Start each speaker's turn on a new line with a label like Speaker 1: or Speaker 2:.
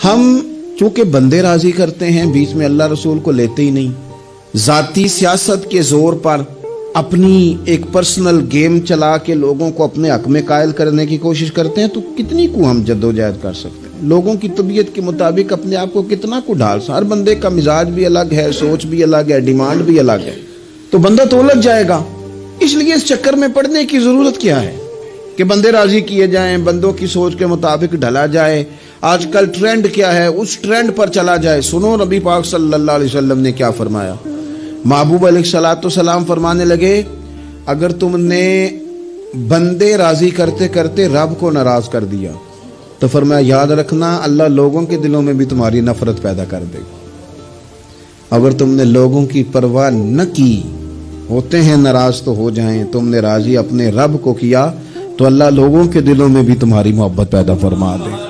Speaker 1: ہم چونکہ بندے راضی کرتے ہیں، بیچ میں اللہ رسول کو لیتے ہی نہیں، ذاتی سیاست کے زور پر اپنی ایک پرسنل گیم چلا کے لوگوں کو اپنے حق میں قائل کرنے کی کوشش کرتے ہیں، تو کتنی کو ہم جدوجہد کر سکتے ہیں؟ لوگوں کی طبیعت کے مطابق اپنے آپ کو کتنا کو ڈھال سکتے؟ ہر بندے کا مزاج بھی الگ ہے، سوچ بھی الگ ہے، ڈیمانڈ بھی الگ ہے، تو بندہ تو الگ جائے گا۔ اس لیے اس چکر میں پڑنے کی ضرورت کیا ہے کہ بندے راضی کیے جائیں، بندوں کی سوچ کے مطابق ڈھلا جائے؟ آج کل ٹرینڈ کیا ہے، اس ٹرینڈ پر چلا جائے۔ سنو نبی پاک صلی اللہ علیہ وسلم نے کیا فرمایا۔ محبوب علیہ السلام فرمانے لگے، اگر تم نے بندے راضی کرتے کرتے رب کو ناراض کر دیا تو فرمایا یاد رکھنا اللہ لوگوں کے دلوں میں بھی تمہاری نفرت پیدا کر دے گا۔ اگر تم نے لوگوں کی پرواہ نہ کی، ہوتے ہیں ناراض تو ہو جائیں، تم نے راضی اپنے رب کو کیا تو اللہ لوگوں کے دلوں میں بھی تمہاری محبت پیدا فرما دے۔